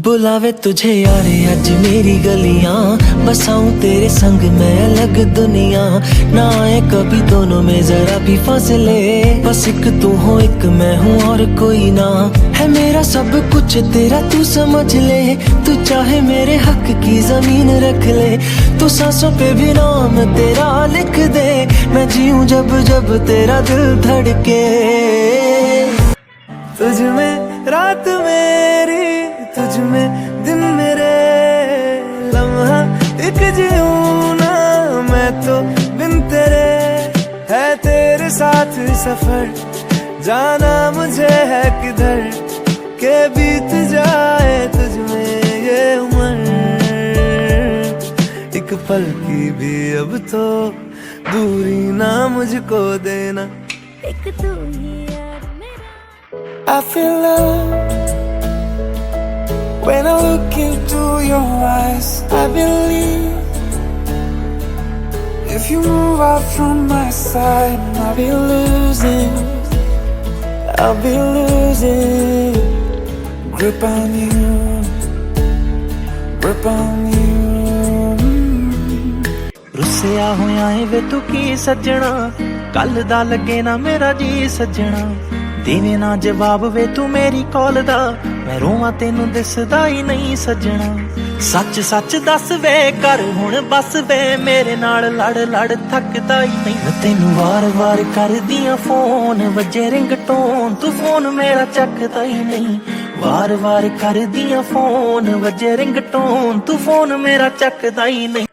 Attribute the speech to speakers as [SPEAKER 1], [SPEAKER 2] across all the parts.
[SPEAKER 1] बुलावे तुझे यारे आज मेरी गलियां, बसाऊं तेरे संग मैं अलग दुनिया। ना आए कभी दोनों में जरा भी फासले, बस एक तू हो एक मैं हूँ और कोई ना। है मेरा सब कुछ तेरा तू समझ ले, तू चाहे मेरे हक की जमीन रख ले। तू सांसों पे भी नाम तेरा लिख दे, मैं जीऊं जब जब तेरा दिल धड़के। तुझ में रात मेरी, तुझ में दिन मेरे, लम्हा एक जीऊं ना मैं तो बिन तेरे। है तेरे साथ सफर, जाना मुझे है किधर, के बीत जाए तुझ में ये उम्र। एक पल की भी अब तो दूरी ना मुझको देना, एक तू ही यार मेरा। I feel love when I look into your eyes. I believe if you move out from my side, I'll be losing grip on you, grip on you. Russia होया है वे तू की सजना, कल दा लगे ना मेरा जी सजना। देवे ना जवाब वे तू मेरी कॉल दा, मैं रोवां तेनू दिसदा ही नहीं सजना। सच सच दस वे कर हुण बस वे, मेरे नाल लड़ लड़ थकदा ही नहीं। मैं तेनू वार वार कर दियां फोन, वजे रिंगटोन तू फोन मेरा चकदा ही नहीं। वार वार कर दियां फोन, वजे रिंगटोन तू फोन मेरा चकदा ही नहीं।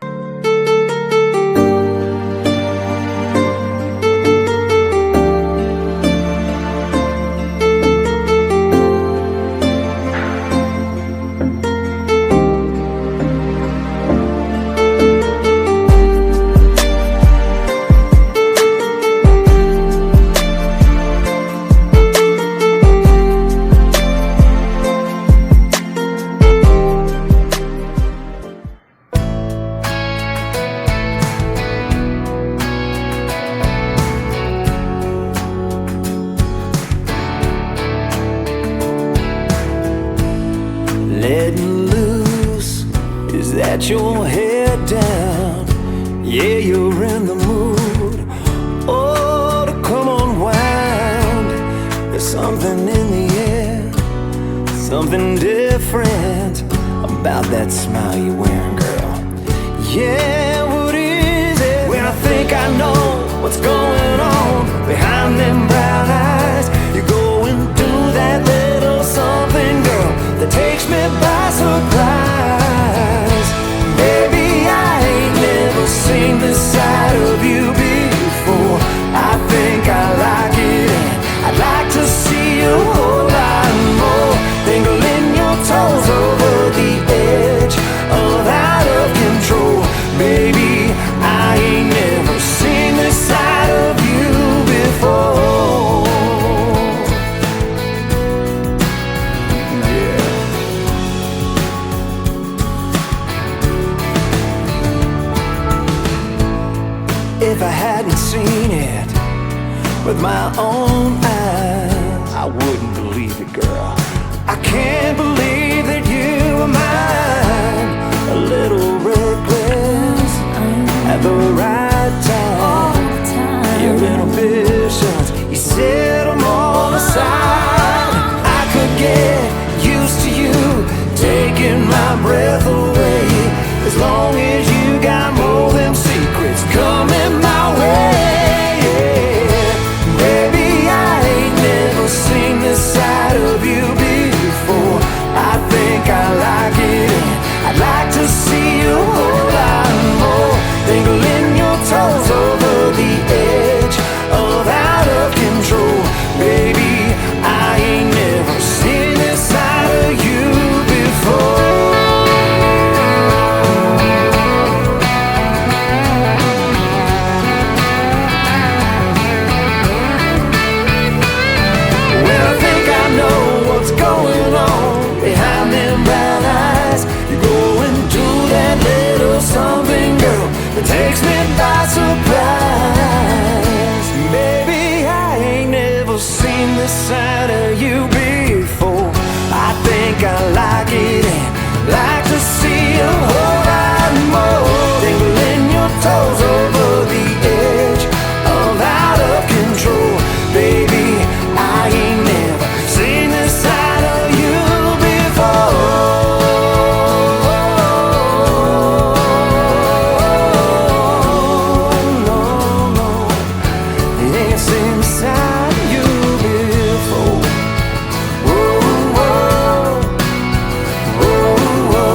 [SPEAKER 2] Letting loose, is that your head down? Yeah, you're in the mood. Oh, to come unwound. There's something in the air, something different about that smile you're wearing, girl. Yeah, what is it? When I think I know what's going on behind them brown eyes, you're going through that little something, girl, that takes me by surprise. Baby, I ain't never seen this side of you before. I think I like it, and I'd like to see you a whole lot more. Dangling your toes over the edge of out of control. Baby, I ain't never seen this side of you before. If I hadn't seen it with my own eyes, I wouldn't believe it, girl. I can't believe that you were mine. A little reckless at the right time. Your inhibitions, you set them all aside. I could get used to you taking my breath away, as long as you got more than secrets coming my way. Baby, I ain't never seen this side of you before. I think I like it, I'd like to see you a whole lot more. Dangling your toes over the edge of out of control. Baby, I ain't never seen this side of you before. Takes me by surprise. Baby, I ain't never seen this side of you before. I think I like it, and toes over the edge of out of control. Baby, I ain't never seen this side of you before. No, no, ain't seen this side of you before. Whoa, whoa, whoa, whoa, whoa.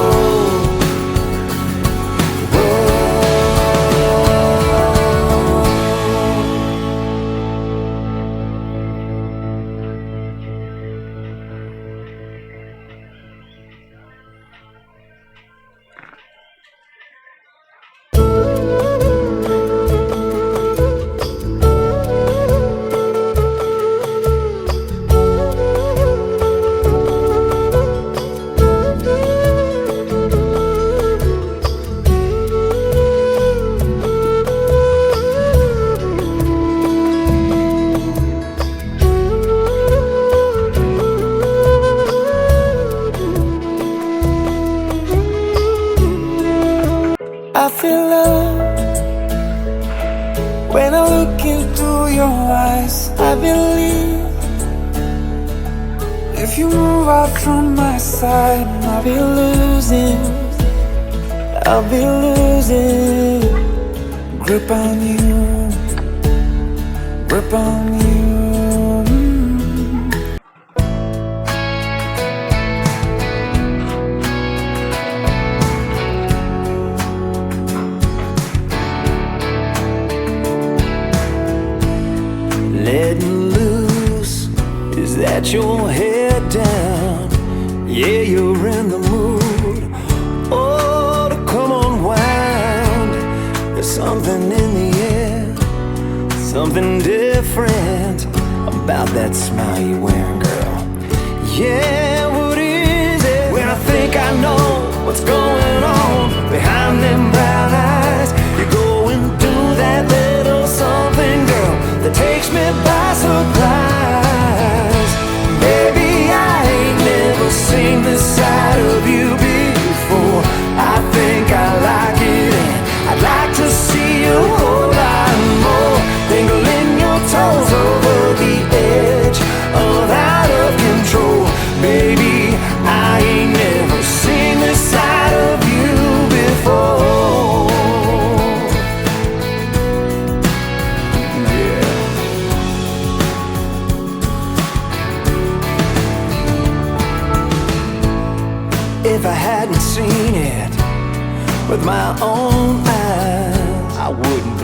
[SPEAKER 2] I feel love when I look into your eyes. I believe if you move out from my side, I'll be losing grip on you, grip on you. Letting loose, is that your head down? Yeah, you're in the mood. Oh, to come unwind. There's something in the air, something different about that smile you're wearing, girl. Yeah, what is it? When I think I know what's going on behind them brown eyes, you're going through that little something, girl, that takes me by surprise. Baby, I ain't never seen this side of you before. I think I like it, and I'd like to see you a whole lot more. Dangling your toes over the edge of out of control. Baby, I ain't never seen this side of you before. If I hadn't seen it with my own eyes, I wouldn't